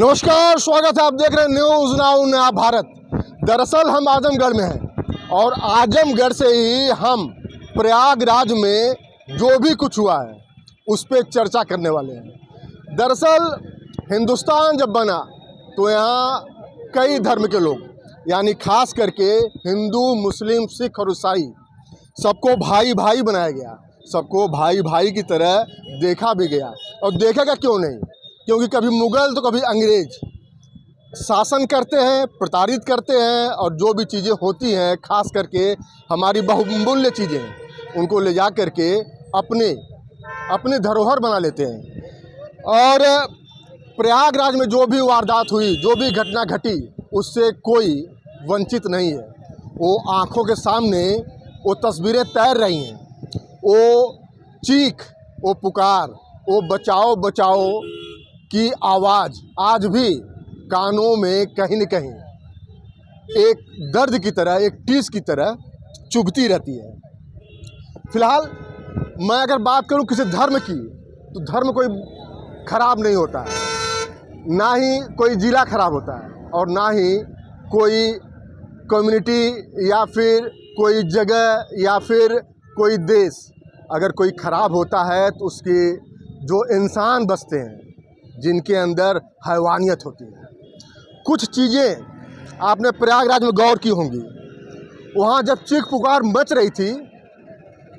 नमस्कार, स्वागत है। आप देख रहे हैं न्यूज़ नाउ नया भारत। दरअसल हम आजमगढ़ में हैं और आजमगढ़ से ही हम प्रयागराज में जो भी कुछ हुआ है उस पर चर्चा करने वाले हैं। दरअसल हिंदुस्तान जब बना तो यहाँ कई धर्म के लोग यानी खास करके हिंदू, मुस्लिम, सिख और ईसाई सबको भाई भाई बनाया गया, सबको भाई भाई की तरह देखा भी गया। और देखेगा क्यों नहीं, क्योंकि कभी मुग़ल तो कभी अंग्रेज शासन करते हैं, प्रताड़ित करते हैं और जो भी चीज़ें होती हैं, खास करके हमारी बहुमूल्य चीज़ें हैं, उनको ले जा कर के अपने धरोहर बना लेते हैं। और प्रयागराज में जो भी वारदात हुई, जो भी घटना घटी, उससे कोई वंचित नहीं है। वो आँखों के सामने वो तस्वीरें तैर रही हैं, वो चीख, वो पुकार, वो बचाओ बचाओ की आवाज़ आज भी कानों में कहीं न कहीं एक दर्द की तरह, एक टीस की तरह चुभती रहती है। फिलहाल मैं अगर बात करूं किसी धर्म की, तो धर्म कोई ख़राब नहीं होता है, ना ही कोई ज़िला ख़राब होता है और ना ही कोई कम्युनिटी या फिर कोई जगह या फिर कोई देश अगर कोई ख़राब होता है तो उसके जो इंसान बसते हैं, जिनके अंदर हैवानियत होती है। कुछ चीज़ें आपने प्रयागराज में गौर की होंगी। वहाँ जब चीख पुकार मच रही थी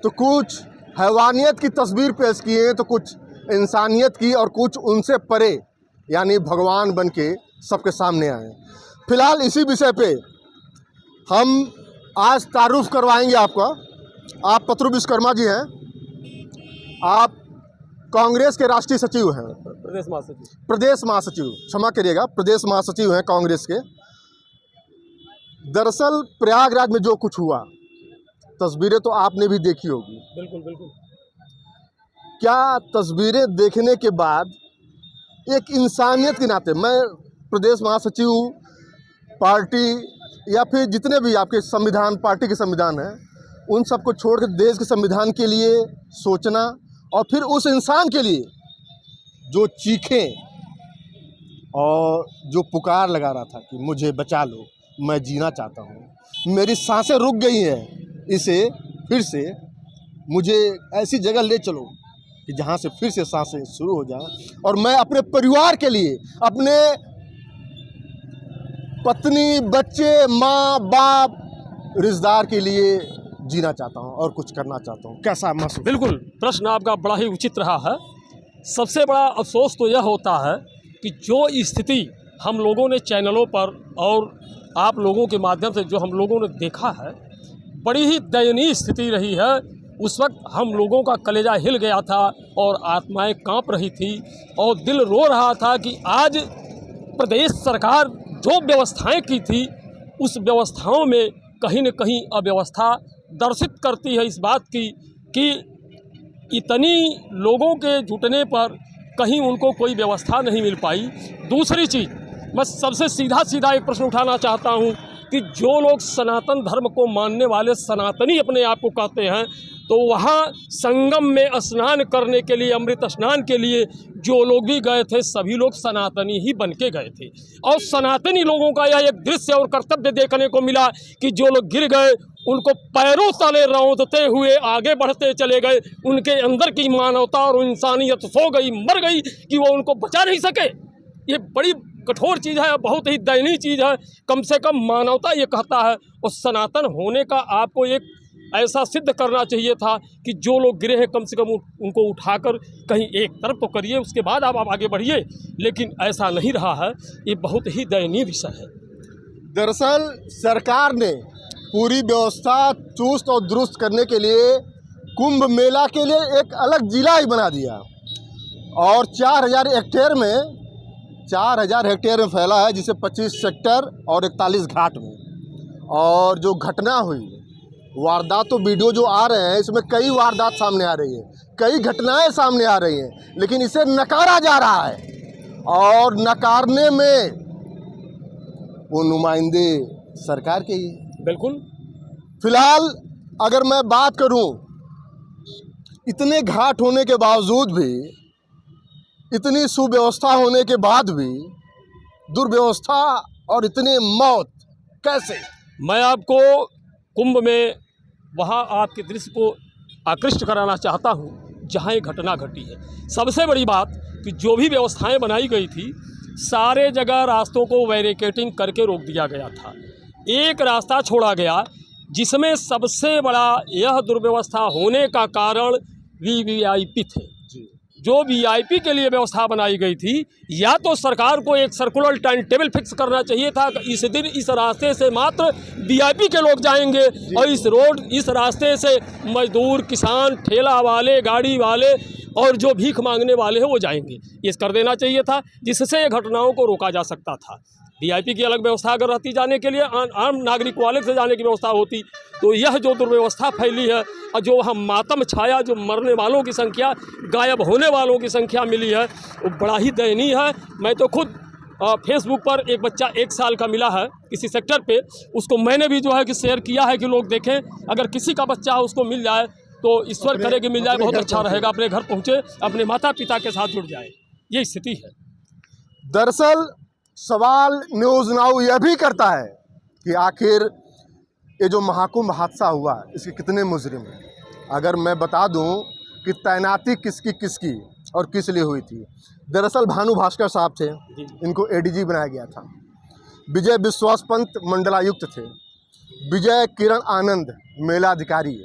तो कुछ हैवानियत की तस्वीर पेश किए, तो कुछ इंसानियत की और कुछ उनसे परे यानी भगवान बन के सबके सामने आए। फिलहाल इसी विषय पे हम आज तारुफ करवाएंगे आपका। आप पत्रु विश्वकर्मा जी हैं, आप कांग्रेस के राष्ट्रीय सचिव हैं, प्रदेश महासचिव, क्षमा करिएगा, प्रदेश महासचिव हैं कांग्रेस के। दरअसल प्रयागराज में जो कुछ हुआ, तस्वीरें तो आपने भी देखी होगी। बिल्कुल बिल्कुल। क्या तस्वीरें देखने के बाद एक इंसानियत के नाते, मैं प्रदेश महासचिव, पार्टी या फिर जितने भी आपके संविधान, पार्टी के संविधान हैं, उन सबको छोड़कर देश के संविधान के लिए सोचना और फिर उस इंसान के लिए जो चीखें और जो पुकार लगा रहा था कि मुझे बचा लो, मैं जीना चाहता हूँ, मेरी सांसें रुक गई हैं, इसे फिर से मुझे ऐसी जगह ले चलो कि जहाँ से फिर से सांसें शुरू हो जाएं और मैं अपने परिवार के लिए, अपने पत्नी, बच्चे, माँ बाप, रिश्तेदार के लिए जीना चाहता हूँ और कुछ करना चाहता हूँ। कैसा महसूस? बिल्कुल, प्रश्न आपका बड़ा ही उचित रहा है। सबसे बड़ा अफसोस तो यह होता है कि जो स्थिति हम लोगों ने चैनलों पर और आप लोगों के माध्यम से जो हम लोगों ने देखा है, बड़ी ही दयनीय स्थिति रही है। उस वक्त हम लोगों का कलेजा हिल गया था और आत्माएं कांप रही थी और दिल रो रहा था कि आज प्रदेश सरकार जो व्यवस्थाएं की थी, उस व्यवस्थाओं में कहीं न कहीं अव्यवस्था दर्शित करती है इस बात की कि इतनी लोगों के जुटने पर कहीं उनको कोई व्यवस्था नहीं मिल पाई। दूसरी चीज़, मैं सबसे सीधा एक प्रश्न उठाना चाहता हूं कि जो लोग सनातन धर्म को मानने वाले सनातनी अपने आप को कहते हैं, तो वहाँ संगम में स्नान करने के लिए, अमृत स्नान के लिए जो लोग भी गए थे, सभी लोग सनातनी ही बन के गए थे। और सनातनी लोगों का यह एक दृश्य और कर्तव्य देखने को मिला कि जो लोग गिर गए उनको पैरों तले रौंदते हुए आगे बढ़ते चले गए। उनके अंदर की मानवता और इंसानियत सो गई, मर गई कि वो उनको बचा नहीं सके। ये बड़ी कठोर चीज़ है, बहुत ही दयनीय चीज़ है। कम से कम मानवता ये कहता है, और सनातन होने का आपको एक ऐसा सिद्ध करना चाहिए था कि जो लोग गिरे हैं कम से कम उनको उठाकर कहीं एक तरफ तो करिए, उसके बाद आप आगे बढ़िए। लेकिन ऐसा नहीं रहा है। ये बहुत ही दयनीय विषय है। दरअसल सरकार ने पूरी व्यवस्था चुस्त और दुरुस्त करने के लिए कुंभ मेला के लिए एक अलग जिला ही बना दिया और 4000 हेक्टेयर में फैला है, जिसे 25 सेक्टर और 41 घाट में। और जो घटना हुई, वारदात तो वीडियो जो आ रहे हैं, इसमें कई वारदात सामने आ रही है, कई घटनाएं सामने आ रही हैं, लेकिन इसे नकारा जा रहा है। और नकारने में वो नुमाइंदे सरकार के ही। बिल्कुल। फिलहाल अगर मैं बात करूं, इतने घाट होने के बावजूद भी, इतनी सुव्यवस्था होने के बाद भी दुर्व्यवस्था और इतने मौत कैसे? मैं आपको कुंभ में वहाँ आपके दृश्य को आकृष्ट कराना चाहता हूँ जहाँ ये घटना घटी है। सबसे बड़ी बात कि जो भी व्यवस्थाएं बनाई गई थी, सारे जगह रास्तों को बैरिकेडिंग करके रोक दिया गया था। एक रास्ता छोड़ा गया जिसमें सबसे बड़ा यह दुर्व्यवस्था होने का कारण वीवीआईपी थे। जो वीआईपी के लिए व्यवस्था बनाई गई थी, या तो सरकार को एक सर्कुलर टाइम टेबल फिक्स करना चाहिए था कि इस दिन इस रास्ते से मात्र वीआईपी के लोग जाएंगे और इस रास्ते से मजदूर, किसान, ठेला वाले, गाड़ी वाले और जो भीख मांगने वाले हैं वो जाएंगे। ये कर देना चाहिए था, जिससे घटनाओं को रोका जा सकता था। वीआईपी की अलग व्यवस्था अगर रहती, जाने के लिए आम नागरिक वाले से जाने की व्यवस्था होती, तो यह जो दुर्व्यवस्था फैली है और जो वहाँ मातम छाया, जो मरने वालों की संख्या, गायब होने वालों की संख्या मिली है, वो बड़ा ही दयनीय है। मैं तो खुद फेसबुक पर एक बच्चा 1 साल का मिला है किसी सेक्टर पे, उसको मैंने भी जो है कि शेयर किया है कि लोग देखें। अगर किसी का बच्चा उसको मिल जाए तो ईश्वर करे कि मिल जाए, बहुत अच्छा रहेगा। अपने घर पहुँचे, अपने माता पिता के साथ जुड़ जाए, ये स्थिति है। दरअसल सवाल न्यूज़ नाउ यह भी करता है कि आखिर ये जो महाकुंभ हादसा हुआ, इसके कितने मुजरिम हैं। अगर मैं बता दूं कि तैनाती किसकी और किस लिए हुई थी। दरअसल भानु भास्कर साहब थे, इनको एडीजी बनाया गया था। विजय विश्वास पंत मंडलायुक्त थे। विजय किरण आनंद मेलाधिकारी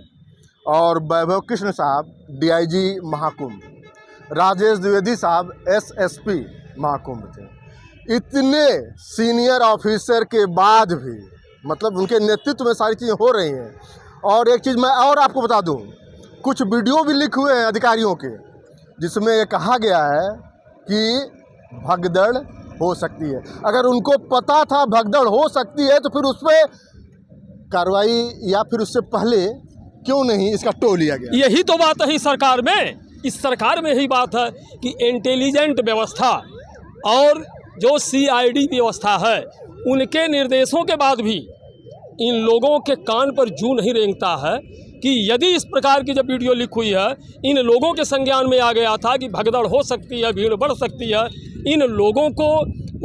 और वैभव कृष्ण साहब डीआईजी महाकुंभ। राजेश द्विवेदी साहब एसएसपी महाकुंभ थे। इतने सीनियर ऑफिसर के बाद भी, मतलब उनके नेतृत्व में सारी चीज़ें हो रही हैं। और एक चीज़ मैं और आपको बता दूं, कुछ वीडियो भी लिखे हुए हैं अधिकारियों के, जिसमें ये कहा गया है कि भगदड़ हो सकती है। अगर उनको पता था भगदड़ हो सकती है तो फिर उस पर कार्रवाई, या फिर उससे पहले क्यों नहीं इसका टो लिया गया? यही तो बात है सरकार में। इस सरकार में यही बात है कि इंटेलिजेंट व्यवस्था और जो सीआईडी व्यवस्था है, उनके निर्देशों के बाद भी इन लोगों के कान पर जूं नहीं रेंगता है कि यदि इस प्रकार की जब वीडियो लीक हुई है, इन लोगों के संज्ञान में आ गया था कि भगदड़ हो सकती है, भीड़ बढ़ सकती है। इन लोगों को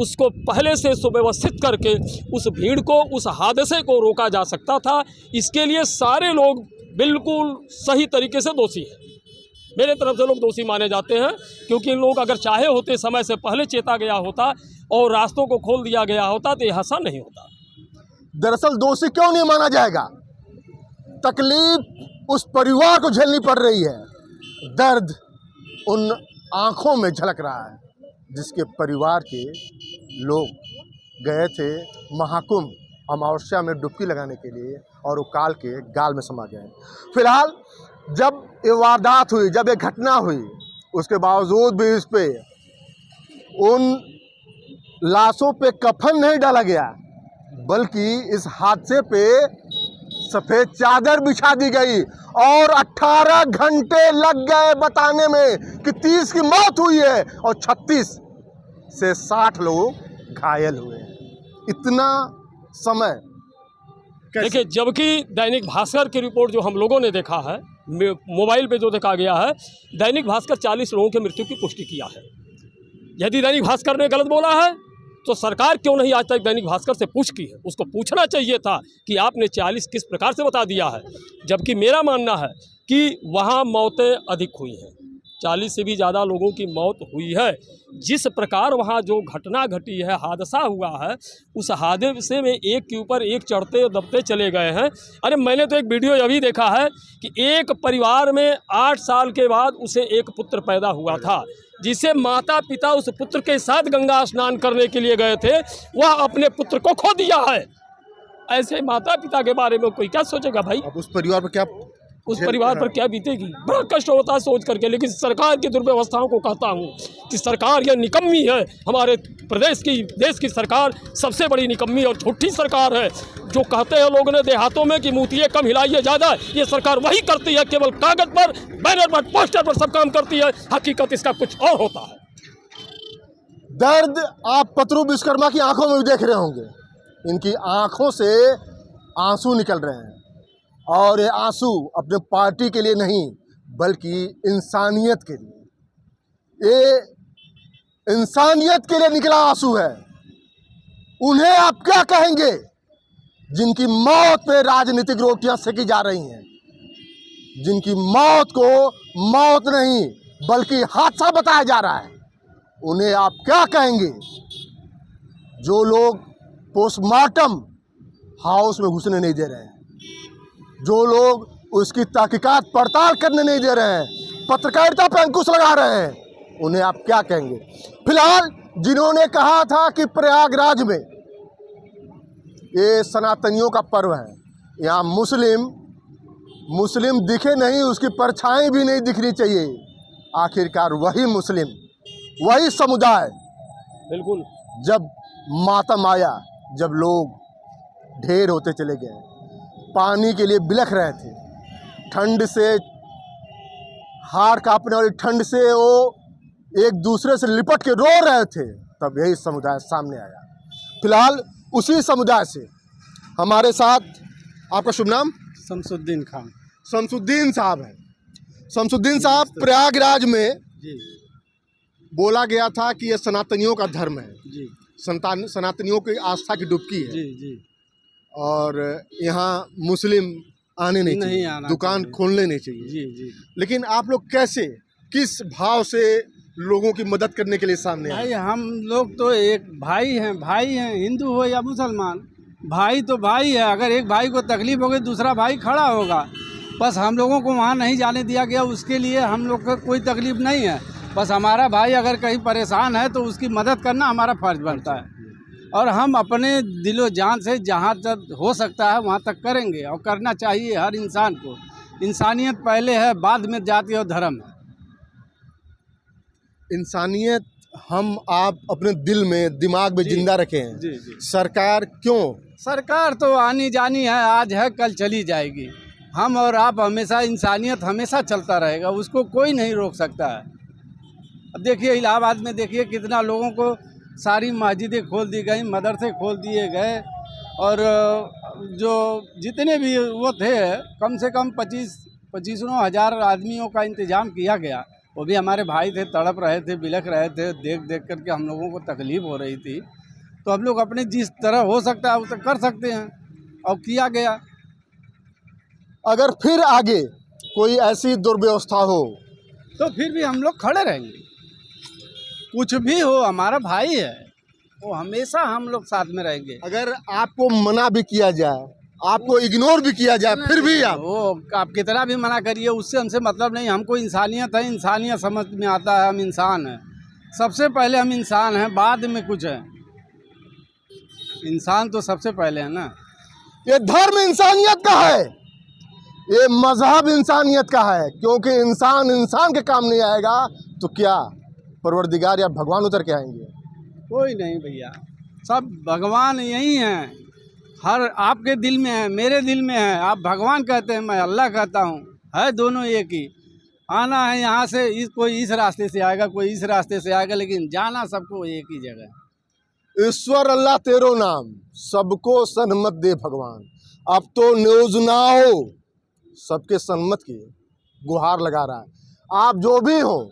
उसको पहले से सुव्यवस्थित करके उस भीड़ को, उस हादसे को रोका जा सकता था। इसके लिए सारे लोग बिल्कुल सही तरीके से दोषी हैं। मेरे तरफ से लोग दोषी माने जाते हैं, क्योंकि लोग अगर चाहे होते, समय से पहले चेता गया होता और रास्तों को खोल दिया गया होता, तो यह हादसा नहीं होता। दरअसल दोषी क्यों नहीं माना जाएगा? तकलीफ उस परिवार को झेलनी पड़ रही है, दर्द उन आंखों में झलक रहा है जिसके परिवार के लोग गए थे महाकुंभ अमावस्या में डुबकी लगाने के लिए और वो काल के गाल में समा गए। फिलहाल जब ये वारदात हुई, जब ये घटना हुई, उसके बावजूद भी इस पे उन लाशों पे कफन नहीं डाला गया, बल्कि इस हादसे पे सफ़ेद चादर बिछा दी गई। और 18 घंटे लग गए बताने में कि 30 की मौत हुई है और 36 से 60 लोग घायल हुए हैं। इतना समय देखिए, जबकि दैनिक भास्कर की रिपोर्ट जो हम लोगों ने देखा है, मोबाइल पे जो देखा गया है, दैनिक भास्कर 40 लोगों की मृत्यु की पुष्टि किया है। यदि दैनिक भास्कर ने गलत बोला है तो सरकार क्यों नहीं आज तक दैनिक भास्कर से पूछ की है? उसको पूछना चाहिए था कि आपने 40 किस प्रकार से बता दिया है, जबकि मेरा मानना है कि वहाँ मौतें अधिक हुई हैं। 40 से भी ज़्यादा लोगों की मौत हुई है। जिस प्रकार वहाँ जो घटना घटी है, हादसा हुआ है, उस हादसे में एक के ऊपर एक चढ़ते दबते चले गए हैं। अरे मैंने तो एक वीडियो अभी देखा है कि एक परिवार में 8 साल के बाद उसे एक पुत्र पैदा हुआ था, जिसे माता पिता उस पुत्र के साथ गंगा स्नान करने के लिए गए थे, वह अपने पुत्र को खो दिया है। ऐसे माता पिता के बारे में कोई क्या सोचेगा भाई? अब उस परिवार पर क्या, उस परिवार पर क्या बीतेगी? बड़ा कष्ट होता है सोच करके। लेकिन सरकार की दुर्व्यवस्थाओं को कहता हूँ कि सरकार यह निकम्मी है। हमारे प्रदेश की, देश की सरकार सबसे बड़ी निकम्मी और झूठी सरकार है। जो कहते हैं लोगों ने देहातों में कि मूतिये कम हिलाइए ज़्यादा, ये सरकार वही करती है, केवल कागज पर, बैनर पर, पोस्टर पर सब काम करती है। हकीकत इसका कुछ और होता है। दर्द आप पतरू विश्वकर्मा की आंखों में भी देख रहे होंगे। इनकी आंखों से आंसू निकल रहे हैं, और ये आंसू अपने पार्टी के लिए नहीं, बल्कि इंसानियत के लिए। ये इंसानियत के लिए निकला आंसू है। उन्हें आप क्या कहेंगे जिनकी मौत पे राजनीतिक रोटियां सेकी जा रही हैं, जिनकी मौत को मौत नहीं बल्कि हादसा बताया जा रहा है? उन्हें आप क्या कहेंगे? जो लोग पोस्टमार्टम हाउस में घुसने नहीं दे रहे हैं, जो लोग उसकी तहकीकात पड़ताल करने नहीं दे रहे हैं, पत्रकारिता पर अंकुश लगा रहे हैं, उन्हें आप क्या कहेंगे? फिलहाल जिन्होंने कहा था कि प्रयागराज में ये सनातनियों का पर्व है, यहाँ मुस्लिम दिखे नहीं, उसकी परछाई भी नहीं दिखनी चाहिए। आखिरकार वही मुस्लिम, वही समुदाय, बिल्कुल जब मातम आया, जब लोग ढेर होते चले गए, पानी के लिए बिलख रहे थे, ठंड से हाड़ कांपने वाली ठंड से वो एक दूसरे से लिपट के रो रहे थे, तब यही समुदाय सामने आया। फिलहाल उसी समुदाय से हमारे साथ, आपका शुभ नाम? शमसुद्दीन खान शमसुद्दीन साहब हैं। शमसुद्दीन साहब, प्रयागराज में जी बोला गया था कि यह सनातनियों का धर्म है, जी सनातनियों की आस्था की डुबकी है, जी जी और यहाँ मुस्लिम आने नहीं चाहिए, आना दुकान चाहिए। खोलने नहीं चाहिए। जी जी लेकिन आप लोग कैसे, किस भाव से लोगों की मदद करने के लिए सामने आए? भाई हम लोग तो एक भाई हैं, हिंदू हो या मुसलमान, भाई तो भाई है। अगर एक भाई को तकलीफ होगी दूसरा भाई खड़ा होगा। बस हम लोगों को वहाँ नहीं जाने दिया गया, उसके लिए हम लोग को कोई तकलीफ नहीं है। बस हमारा भाई अगर कहीं परेशान है तो उसकी मदद करना हमारा फर्ज बनता है, और हम अपने दिलो जान से जहाँ तक हो सकता है वहाँ तक करेंगे, और करना चाहिए हर इंसान को। इंसानियत पहले है, बाद में जाति और धर्म है। इंसानियत हम आप अपने दिल में, दिमाग में जिंदा रखे हैं। जी जी। सरकार क्यों? सरकार तो आनी जानी है, आज है कल चली जाएगी। हम और आप हमेशा, इंसानियत हमेशा चलता रहेगा, उसको कोई नहीं रोक सकता है। अब देखिए इलाहाबाद में देखिए कितना लोगों को सारी मस्जिदें खोल दी गई, मदरसे खोल दिए गए, और जो जितने भी वो थे कम से कम 25 हज़ार आदमियों का इंतज़ाम किया गया। वो भी हमारे भाई थे, तड़प रहे थे, बिलख रहे थे, देख देख करके हम लोगों को तकलीफ़ हो रही थी। तो हम लोग अपने जिस तरह हो सकता है वो तो कर सकते हैं, और किया गया। अगर फिर आगे कोई ऐसी दुर्व्यवस्था हो तो फिर भी हम लोग खड़े रहेंगे, कुछ भी हो, हमारा भाई है, वो हमेशा हम लोग साथ में रहेंगे। अगर आपको मना भी किया जाए, आपको इग्नोर भी किया जाए, फिर भी आप कितना भी मना करिए, उससे हमसे मतलब नहीं। हमको इंसानियत है, इंसानियत समझ में आता है, हम इंसान हैं। सबसे पहले हम इंसान हैं, बाद में कुछ है। इंसान तो सबसे पहले है ना। ये धर्म इंसानियत का है, ये मजहब इंसानियत का है, क्योंकि इंसान के काम नहीं आएगा तो क्या परवरदिगार या भगवान उतर के आएंगे? कोई नहीं भैया, सब भगवान यही हैं। हर आपके दिल में है, मेरे दिल में है। आप भगवान कहते हैं, मैं अल्लाह कहता हूँ, है दोनों एक ही। आना है यहाँ से, कोई इस रास्ते से आएगा, कोई इस रास्ते से आएगा, लेकिन जाना सबको एक ही जगह। ईश्वर अल्लाह तेरो नाम, सबको सन्मत दे भगवान। अब तो न्यूज नाउ सबके सन्मत की गुहार लगा रहा है। आप जो भी हो,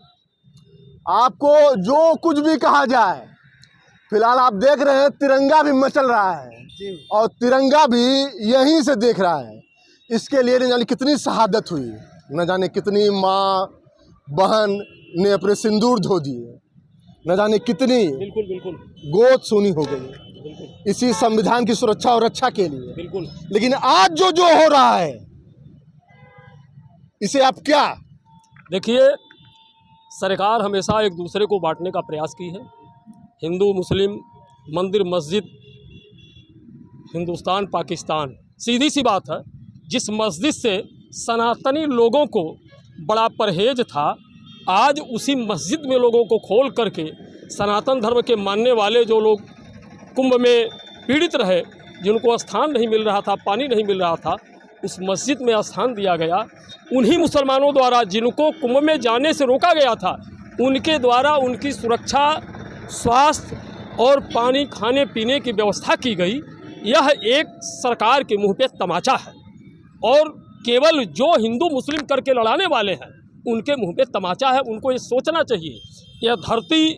आपको जो कुछ भी कहा जाए, फिलहाल आप देख रहे हैं तिरंगा भी मचल रहा है, और तिरंगा भी यहीं से देख रहा है। इसके लिए न जाने कितनी शहादत हुई, न जाने कितनी माँ बहन ने अपने सिंदूर धो दिए, न जाने कितनी बिल्कुल बिल्कुल गोद सूनी हो गई बिल्कुल इसी संविधान की सुरक्षा और रक्षा के लिए। बिल्कुल। लेकिन आज जो हो रहा है, इसे आप क्या? देखिए, सरकार हमेशा एक दूसरे को बांटने का प्रयास की है। हिंदू मुस्लिम, मंदिर मस्जिद, हिंदुस्तान पाकिस्तान, सीधी सी बात है। जिस मस्जिद से सनातनी लोगों को बड़ा परहेज था, आज उसी मस्जिद में लोगों को खोल करके सनातन धर्म के मानने वाले जो लोग कुंभ में पीड़ित रहे, जिनको स्थान नहीं मिल रहा था, पानी नहीं मिल रहा था, उस मस्जिद में स्थान दिया गया। उन्हीं मुसलमानों द्वारा जिनको कुंभ में जाने से रोका गया था, उनके द्वारा उनकी सुरक्षा, स्वास्थ्य और पानी खाने पीने की व्यवस्था की गई। यह एक सरकार के मुंह पे तमाचा है, और केवल जो हिंदू मुस्लिम करके लड़ाने वाले हैं उनके मुंह पे तमाचा है। उनको ये सोचना चाहिए, यह धरती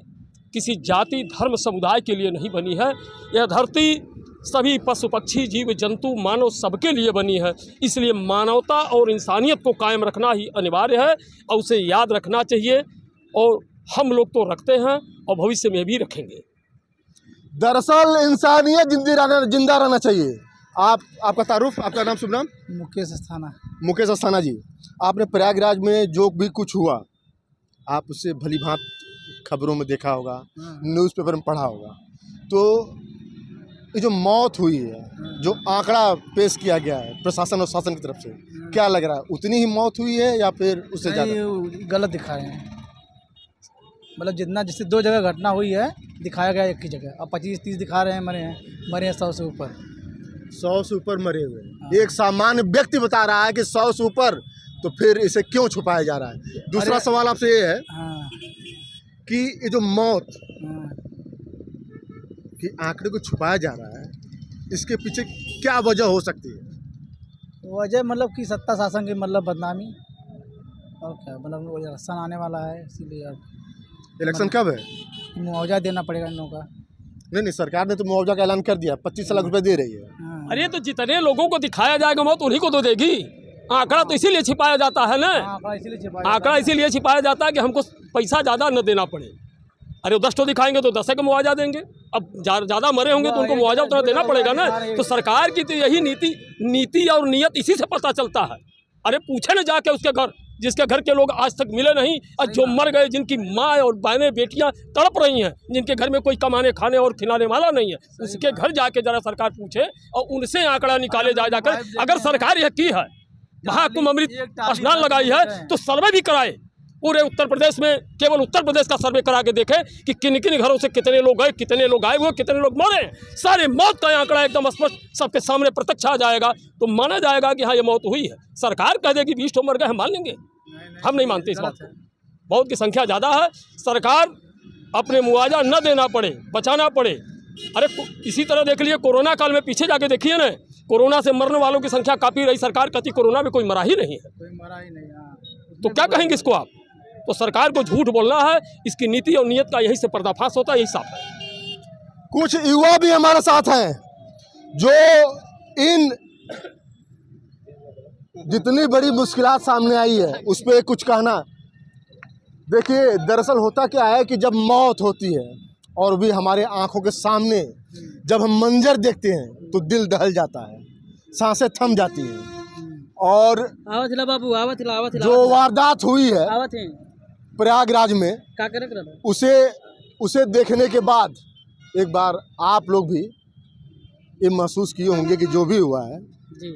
किसी जाति धर्म समुदाय के लिए नहीं बनी है। यह धरती सभी पशु पक्षी जीव जंतु मानव सबके लिए बनी है। इसलिए मानवता और इंसानियत को कायम रखना ही अनिवार्य है और उसे याद रखना चाहिए, और हम लोग तो रखते हैं और भविष्य में भी रखेंगे। दरअसल इंसानियत जिंदा रहना चाहिए। आपका तारुफ, आपका नाम, शुभ नाम? मुकेश अस्थाना। मुकेश अस्थाना जी, आपने प्रयागराज में जो भी कुछ हुआ आप उससे भली भांत खबरों में देखा होगा, न्यूज़पेपर में पढ़ा होगा। तो ये जो मौत हुई है, जो आंकड़ा पेश किया गया है प्रशासन और शासन की तरफ से, क्या लग रहा है, उतनी ही मौत हुई है या फिर उससे ज़्यादा? गलत दिखाए हैं, मतलब जितना जिससे 2 जगह घटना हुई है दिखाया गया एक ही जगह। अब 25-30 दिखा रहे हैं मरे हैं 100 से ऊपर। 100 से ऊपर मरे हुए। एक सामान्य व्यक्ति बता रहा है कि 100 से ऊपर, तो फिर इसे क्यों छुपाया जा रहा है? दूसरा सवाल आपसे ये है कि ये जो मौत कि आंकड़े को छुपाया जा रहा है, इसके पीछे क्या वजह हो सकती है? वजह मतलब कि सत्ता शासन की मतलब बदनामी, और क्या, मतलब इलेक्शन आने वाला है इसीलिए। अब इलेक्शन कब है? मुआवजा देना पड़ेगा इन लोगों का। नहीं, सरकार ने तो मुआवजा का ऐलान कर दिया, 25 लाख रुपए दे रही है। अरे तो जितने लोगों को दिखाया जाएगा मौत उन्हीं को तो देगी। आंकड़ा तो इसीलिए छिपाया जाता है ना, आंकड़ा इसीलिए छिपाया जाता है कि हमको पैसा ज़्यादा न देना पड़े। अरे 10 तो दिखाएंगे तो 10 का मुआवजा देंगे। अब ज़्यादा मरे होंगे तो उनको मुआवजा उतना देना पड़ेगा ना। तो सरकार की तो यही नीति और नियत इसी से पता चलता है। अरे पूछे ना जाके उसके घर, जिसके घर के लोग आज तक मिले नहीं, और जो मर गए, जिनकी माँ और बहनें बेटियां तड़प रही हैं, जिनके घर में कोई कमाने खाने और खिलाने वाला नहीं है, उसके घर जाके जरा सरकार पूछे और उनसे आंकड़ा निकाले जाकर। अगर सरकार यह की है, महाकुंभ अमृत स्नान लगाई है, तो सर्वे भी कराए पूरे उत्तर प्रदेश में। केवल उत्तर प्रदेश का सर्वे करा के देखे कि किन किन घरों से कितने लोग गए, कितने लोग आए हुए, कितने लोग मरे। सारे मौत का आंकड़ा एकदम स्पष्ट सबके सामने प्रत्यक्ष आ जाएगा, तो माना जाएगा कि हाँ ये मौत हुई है। सरकार कह देगी 20 तो मर गए, हम मान लेंगे? हम नहीं मानते इस बात को। मौत की संख्या ज़्यादा है, सरकार अपने मुआवजा न देना पड़े, बचाना पड़े। अरे इसी तरह देख लिए कोरोना काल में, पीछे जाके देखिए ना, कोरोना से मरने वालों की संख्या काफ़ी रही। सरकार कहती कोरोना में कोई मरा ही नहीं है, तो क्या कहेंगे इसको आप? तो सरकार को झूठ बोलना है, इसकी नीति और नियत का यही से पर्दाफाश होता है, यही साफ है। कुछ युवा भी हमारे साथ हैं जो इन जितनी बड़ी मुश्किलात सामने आई है उस पर कुछ कहना। देखिए, दरअसल होता क्या है कि जब मौत होती है और भी हमारे आंखों के सामने जब हम मंजर देखते हैं तो दिल दहल जाता है, सांसें थम जाती हैं। और जो वारदात हुई है प्रयागराज में, उसे देखने के बाद एक बार आप लोग भी ये महसूस किए होंगे कि जो भी हुआ है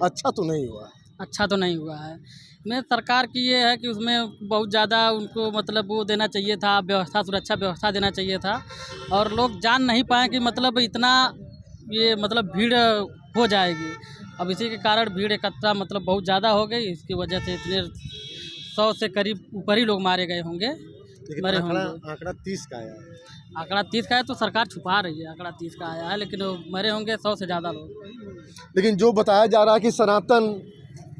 अच्छा तो नहीं हुआ। अच्छा तो नहीं हुआ है। मैं सरकार की ये है कि उसमें बहुत ज़्यादा उनको मतलब वो देना चाहिए था, व्यवस्था, सुरक्षा व्यवस्था देना चाहिए था। और लोग जान नहीं पाए कि मतलब इतना ये मतलब भीड़ हो जाएगी। अब इसी के कारण भीड़ इकट्ठा मतलब बहुत ज़्यादा हो गई, इसकी वजह से इतने 100 से करीब ऊपर ही लोग मारे गए होंगे, मरे होंगे। आंकड़ा 30 का आया, आंकड़ा 30 का है तो सरकार छुपा रही है। आंकड़ा 30 का आया है, लेकिन मरे होंगे 100 से ज़्यादा लोग। लेकिन जो बताया जा रहा है कि सनातन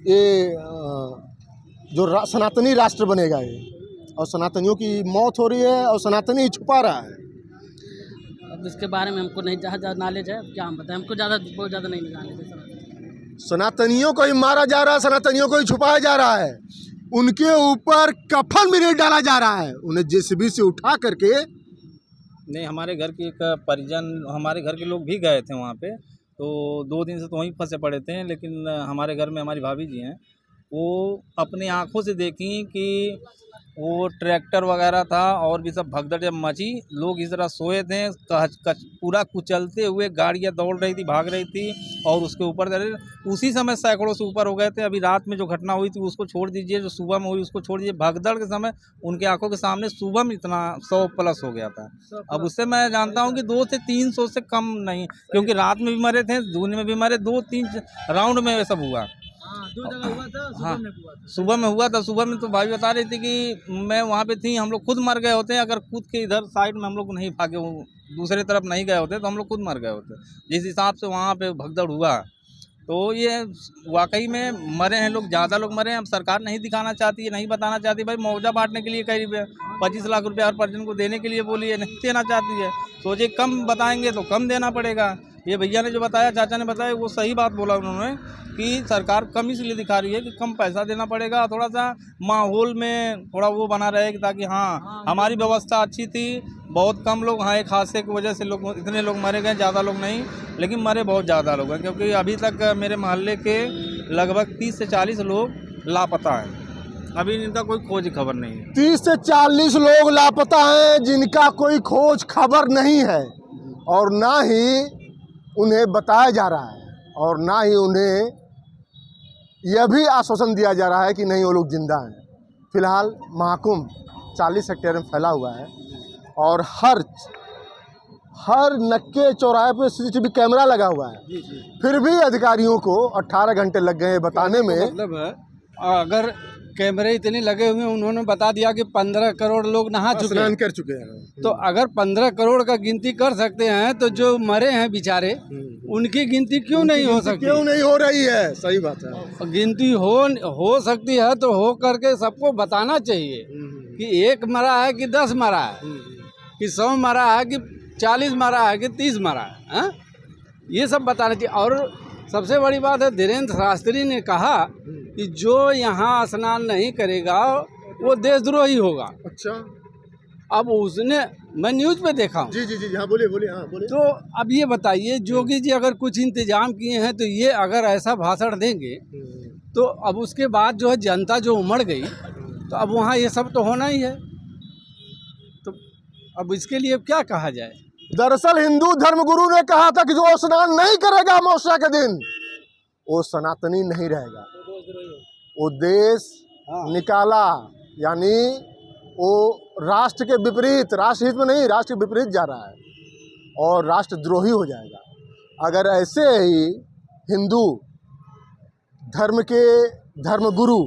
ये जो सनातनी राष्ट्र बनेगा ये, और सनातनियों की मौत हो रही है और सनातनी ही छुपा रहा है। अब इसके बारे में हमको नहीं ज़्यादा नॉलेज है, क्या हम बताएं, हमको बहुत ज़्यादा नहीं नॉलेज है। सनातनियों को ही मारा जा रहा है, सनातनियों को ही छुपाया जा रहा है, उनके ऊपर कफन भी नहीं डाला जा रहा है, उन्हें जेसीबी से उठा करके। नहीं, हमारे घर की एक परिजन, हमारे घर के लोग भी गए थे वहाँ पे, तो 2 दिन से तो वहीं फंसे पड़े थे। लेकिन हमारे घर में हमारी भाभी जी हैं, वो अपनी आंखों से देखी कि वो ट्रैक्टर वगैरह था और भी सब भगदड़ जब मची, लोग इस तरह सोए थे, पूरा कुचलते हुए गाड़ियाँ दौड़ रही थी, भाग रही थी, और उसके ऊपर उसी समय सैकड़ों से ऊपर हो गए थे। अभी रात में जो घटना हुई थी उसको छोड़ दीजिए, जो सुबह में हुई उसको छोड़ दीजिए, भगदड़ के समय उनके आंखों के सामने सुबह में इतना 100+ हो गया था। अब उससे मैं जानता हूँ कि 200 से 300 से कम नहीं, क्योंकि रात में भी मरे थे, दिन में भी मरे, 2-3 राउंड में ये सब हुआ। 2 जगह हुआ था, हाँ, सुबह में हुआ था। सुबह में तो भाभी बता रही थी कि मैं वहाँ पे थी, हम लोग खुद मर गए होते, अगर कूद के इधर साइड में हम लोग नहीं भागे, दूसरे तरफ नहीं गए होते तो हम लोग खुद मर गए होते। जिस हिसाब से वहाँ पे भगदड़ हुआ, तो ये वाकई में मरे हैं लोग, ज़्यादा लोग मरे हैं। अब सरकार नहीं दिखाना चाहती है, नहीं बताना चाहती, भाई मुआवजा बांटने के लिए करीब 25 लाख रुपया हर परिजन को देने के लिए बोली है, नहीं देना चाहती है। सोचे कम बताएंगे तो कम देना पड़ेगा। ये भैया ने जो बताया, चाचा ने बताया, वो सही बात बोला उन्होंने कि सरकार कम इसलिए दिखा रही है कि कम पैसा देना पड़ेगा, थोड़ा सा माहौल में थोड़ा वो बना रहे कि ताकि हाँ हमारी व्यवस्था अच्छी थी, बहुत कम लोग, हाँ एक हादसे की वजह से लोग इतने लोग मरे गए, ज़्यादा लोग नहीं, लेकिन मरे बहुत ज़्यादा लोग हैं। क्योंकि अभी तक मेरे मोहल्ले के लगभग 30 से 40 लोग लापता हैं, अभी इनका कोई खोज खबर नहीं है। 30 से 40 लोग लापता हैं जिनका कोई खोज खबर नहीं है, और ना ही उन्हें बताया जा रहा है, और ना ही उन्हें यह भी आश्वासन दिया जा रहा है कि नहीं वो लोग जिंदा हैं। फिलहाल महाकुंभ 40 हेक्टेयर में फैला हुआ है, और हर नक्के चौराहे पे CCTV कैमरा लगा हुआ है। फिर भी अधिकारियों को 18 घंटे लग गए बताने में। मतलब है अगर कैमरे इतने लगे हुए हैं, उन्होंने बता दिया कि 15 करोड़ लोग नहा चुके हैं, कर चुके हैं। तो अगर 15 करोड़ का गिनती कर सकते हैं तो जो मरे हैं बेचारे उनकी गिनती क्यों नहीं हो सकती? क्यों नहीं हो रही है? सही बात है। गिनती हो सकती है तो हो करके सबको बताना चाहिए कि 1 मरा है कि 10 मरा है, कि 100 मरा है कि 40 मरा है कि 30 मरा है, हाँ? ये सब बताना चाहिए। और सबसे बड़ी बात है, धीरेन्द्र शास्त्री ने कहा कि जो यहाँ स्नान नहीं करेगा वो देशद्रोही होगा। अच्छा, अब उसने, मैं न्यूज़ पे देखा हूँ। जी जी जी, हाँ बोलिए, हाँ बोलिए। तो अब ये बताइए, योगी जी अगर कुछ इंतजाम किए हैं तो ये अगर ऐसा भाषण देंगे तो अब उसके बाद जो है जनता जो उमड़ गई, तो अब वहाँ ये सब तो होना ही है। तो अब इसके लिए क्या कहा जाए? दरअसल हिंदू धर्मगुरु ने कहा था कि जो स्नान नहीं करेगा अमावस्या के दिन वो सनातनी नहीं रहेगा, वो देश निकाला, यानी वो राष्ट्र के विपरीत, राष्ट्र हित में नहीं, राष्ट्र के विपरीत जा रहा है और राष्ट्रद्रोही हो जाएगा। अगर ऐसे ही हिंदू धर्म के धर्मगुरु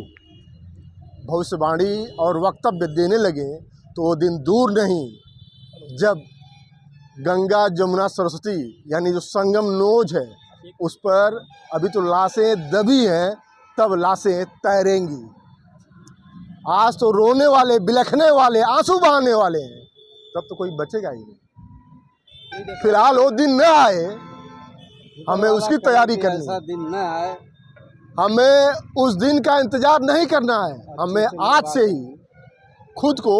भविष्यवाणी और वक्तव्य देने लगे तो वो दिन दूर नहीं जब गंगा जमुना सरस्वती यानी जो संगम नोज है उस पर अभी तो लाशें दबी हैं, तब लाशें तैरेंगी। आज तो रोने वाले, बिलखने वाले, आंसू बहाने वाले हैं, तब तो कोई बचेगा ही नहीं। फिलहाल वो दिन न आए, हमें उसकी तैयारी करनी है। दिन न आए, हमें उस दिन का इंतजार नहीं करना है। हमें आज से ही खुद को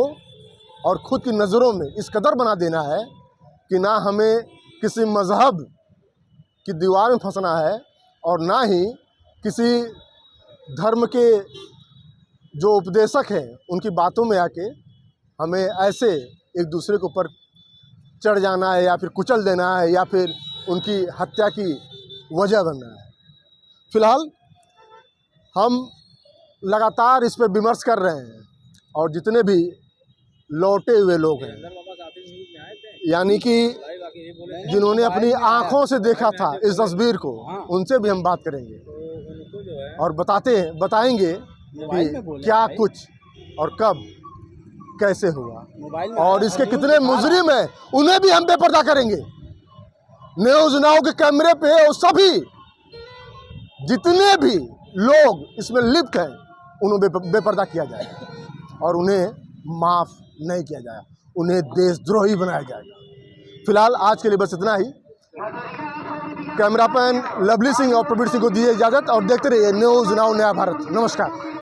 और खुद की नज़रों में इस कदर बना देना है कि ना हमें किसी मज़हब की दीवार में फंसना है और ना ही किसी धर्म के जो उपदेशक हैं उनकी बातों में आके हमें ऐसे एक दूसरे के ऊपर चढ़ जाना है या फिर कुचल देना है या फिर उनकी हत्या की वजह बनना है। फिलहाल हम लगातार इस पर विमर्श कर रहे हैं और जितने भी लौटे हुए लोग हैं, यानी कि जिन्होंने अपनी आंखों से देखा था इस तस्वीर को, उनसे भी हम बात करेंगे और बताएंगे कि क्या कुछ और कब कैसे हुआ और इसके कितने मुजरिम हैं, उन्हें भी हम बेपर्दा करेंगे। न्यूज़ नाउ के कैमरे पे वो सभी जितने भी लोग इसमें लिप्त हैं उन्हें बेपर्दा किया जाएगा और उन्हें माफ़ नहीं किया जाएगा, उन्हें देशद्रोही बनाया जाएगा। फिलहाल आज के लिए बस इतना ही। कैमरामैन लवली सिंह और प्रवीण सिंह को दीजिए इजाज़त और देखते रहिए न्यूज़ नाउ नया भारत। नमस्कार।